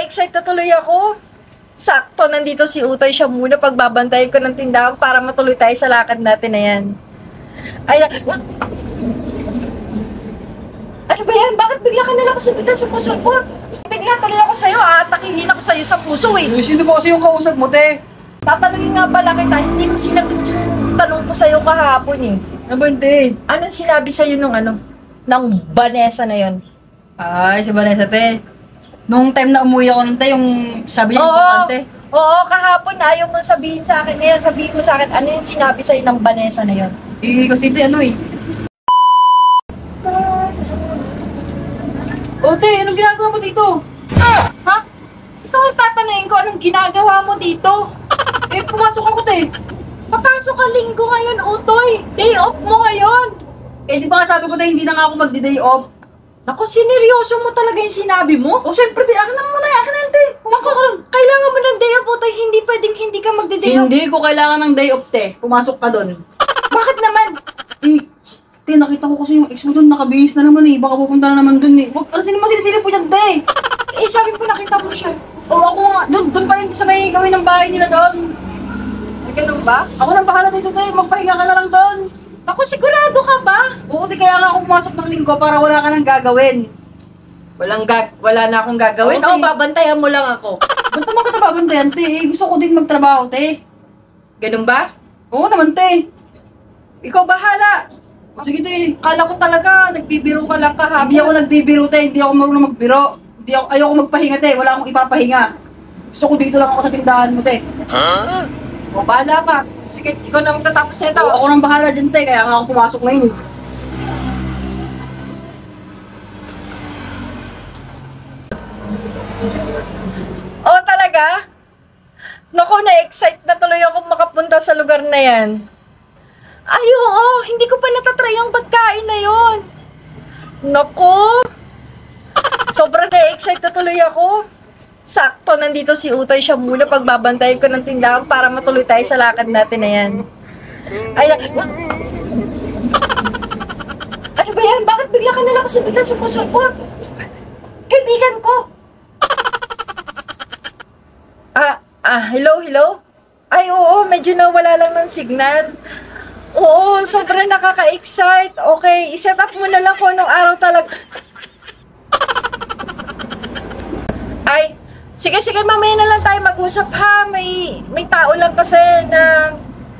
na-excite na tuloy ako. Sakto, nandito si Utoy. Siya muna pagbabantayan ko ng tindahan para matuloy tayo sa lakad natin na yan. Ay, ano ba yan? Bakit bigla ka nalang kasi bigla sumusulpot? Bigla tuloy ako sa'yo, atakihin ako sa'yo sa puso eh. Sino ba kasi yung kausap mo, te? Tatanungin nga pala kita, hindi mo sinagot yung tanong ko sa'yo kahapon eh. Ano ba yun, te? Anong sinabi sa'yo ng Vanessa na yon? Ay, si Vanessa, te. Nung time na umuwi ako nun, te, yung sabi niya importante. Oo, kahapon ayaw mo sabihin sa akin ngayon. Sabihin mo sa akin, ano yung sinabi sa'yo ng Vanessa na yon? Kasi te, ano eh. O, te, anong ginagawa mo dito? Ha? Ikaw ang tatanungin ko, anong ginagawa mo dito? Pumasok ako, te. Papasok ka linggo ngayon, Utoy. Day off mo ngayon. Di ba nga sabi ko, te, hindi na nga ako magdi-day off. Naku, sineryoso mo talaga yung sinabi mo? Syempre, te, akin na muna, akin na yan, te. Naku, kailangan mo ng day off, Utoy. Hindi pwedeng hindi ka magdi-day off. Hindi ko kailangan ng day off, te. Pumasok ka doon. Bakit naman? Te, nakita ko kasi yung ex mo doon, nakabihis na naman eh. Baka pupunta na naman doon eh. Ano sino masisilip po dyan, te? Sabi ko nakita mo siya. Ako nga, doon pa yun sa may gawin ng bahay nila doon. Ganun ba? Ako nang bahala dito, te. Magpahinga ka na lang doon. Ako, sigurado ka ba? Oo, di kaya nga ako pumasok ng linggo para wala ka nang gagawin. Wala na akong gagawin. Okay. O, babantayan mo lang ako. Ba't naman kita babantayan, te? Gusto ko din magtrabaho, te. Ganun ba? Oo naman, te. Ikaw bahala. Sige, te. Kala ko talaga, nagbibiro ka lang kahapon. Hindi ako nagbibiro, te. Hindi ako marunong magbiro. Ayoko magpahinga, te. Wala akong ipapahinga. Gusto ko dito lang ako sa tindahan mo, te. O, bahala ka. Sige, ikaw na magtatapos nito. Oo, ako nang bahala dyan, te. Kaya nga ako pumasok ngayon. O, talaga? Naku, na-excite na tuloy ako makapunta sa lugar na yan. Ay, oo, hindi ko pa natatry ang pagkain na yon. Naku, sobrang na-excite na tuloy ako. Sakto, nandito si Utoy. Siya muna pagbabantayan ko ng tindahan para matuloy tayo sa lakad natin na yan. Ay, ano ba yan? Bakit bigla ka nalang kasi bigla sumusulpot? Kaibigan ko. Hello? Ay, oo, medyo nawala lang ng signal. Oo, sobrang nakaka-excite. Okay, iset up mo na lang kung anong araw talaga. Ay, sige, mamaya na lang tayo mag-usap ha. May tao lang kasi na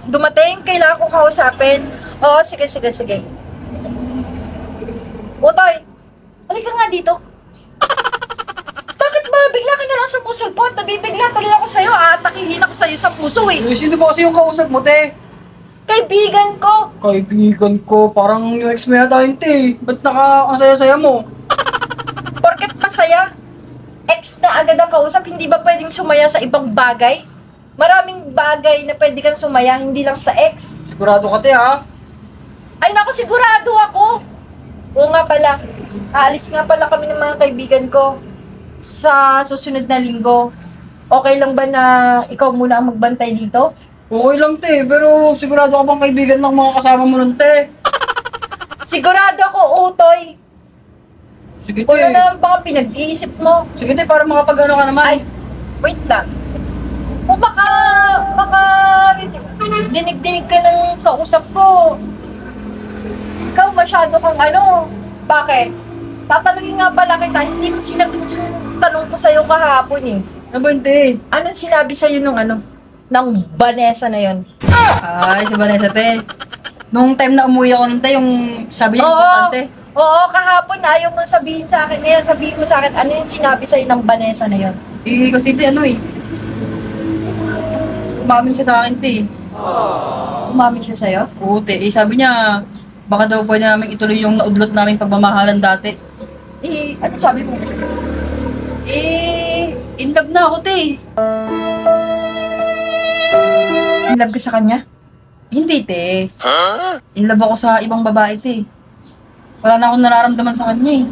dumating. Kailangan ko kausapin. Oo, sige. Utoy, halika nga dito. Bakit ba bigla ka na lang sumusulpot? Nabibigla tuloy ako sa'yo. Atakihin ako sa'yo sa puso eh. Sino ba kasi yung kausap mo, te? Kaibigan ko. Kaibigan ko. Parang yung ex mo yata yun, te. Ba't ang saya-saya mo? Porket masaya. Ex na agad ang kausap, hindi ba pwedeng sumaya sa ibang bagay? Maraming bagay na pwede kang sumaya, hindi lang sa ex. Sigurado ka, te, ha? Ay naku, sigurado ako. Oo nga pala, aalis nga pala kami ng mga kaibigan ko sa susunod na linggo. Okay lang ba na ikaw muna ang magbantay dito? Okay lang, te. Pero sigurado ka bang kaibigan ng mga kasama mo nun, te? Sigurado ako, Utoy. Sige, te. Wala naman baka pinag-iisip mo. Sige, te, para makapag-ano ka naman. Ay, wait lang. O baka dinig-dinig ka ng kausap ko. Ikaw masyado kang bakit? Tatanungin nga pala kita, hindi mo sinagot yung tanong ko sa'yo kahapon eh. Ano ba yun, te? Anong sinabi sa'yo ng Vanessa na yon? Ay, si Vanessa, te. Nung time na umuwi ako nun, te, yung sabi niya importante. Oo, kahapon ayaw mo sabihin sa akin ngayon. Sabihin mo sa akin, ano yung sinabi sa'yo ng Vanessa na yon? Kasi te, umamin siya sa akin, te. Umamin siya sa'yo? Oo, te. Sabi niya, baka daw pwede namin ituloy yung naudlot namin pagmamahalan dati. Ano sabi mo? In love na ako, te. In love ka sa kanya? Hindi, te. In love ako sa ibang babae, te. Wala na akong nararamdaman sa kanya, eh.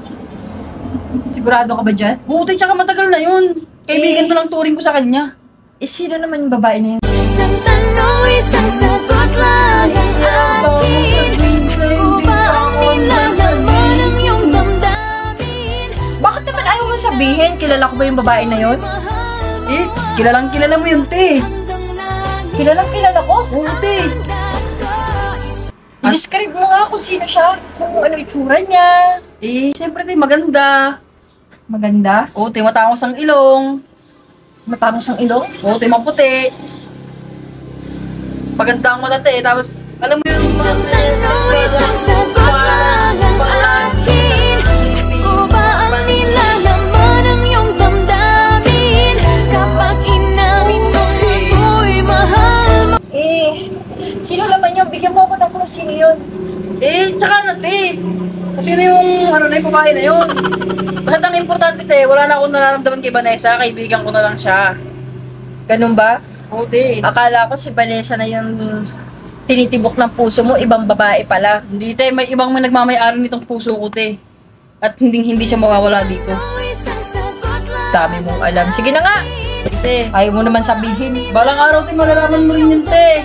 Sigurado ka ba dyan? Oo, te, tsaka matagal na yun. Kaibigan na lang turing ko sa kanya. Sino naman yung babae na yun? Isang tanong, isang sagot lang ang akin. Kung ba ang nilalaman ang iyong damdamin? Bakit naman ayaw mo mo sabihin, kilala ko ba yung babae na yon? Eh, kilalang kilala mo yun, te. Kilalang kilala ko? Oo, te. I-describe mo nga kung sino siya, kung ano itsura niya. Eh, siyempre, te, maganda. Maganda. Oo, te, matangos ang ilong. Matangos ang ilong. Oo, te, maputi. Maganda ang mata, te. Tapos, alam mo yung Tanong isang sagot lang ang akin. Ikaw ba ang nilalaman ng iyong damdamin? Kapag inamin mo ako'y mahal mo. Sino naman yun? Bigyan mo ako ng kung sino yun. Eh, tsaka na, te. Kung sino yung, ano na yung babae na yun. Basta ang importante, te, wala na akong nararamdaman kay Vanessa. Kaibigan ko na lang siya. Ganun ba? Oo, te. Akala ko si Vanessa na yung tinitibok ng puso mo, ibang babae pala. Hindi, te. May ibang may nagmamayari nitong puso ko, te. At hindi siya mawawala dito. Isang sagot lang. Dami mong alam. Sige na nga. Te, Ayaw mo naman sabihin. balang araw, te, malalaman mo rin yun, te.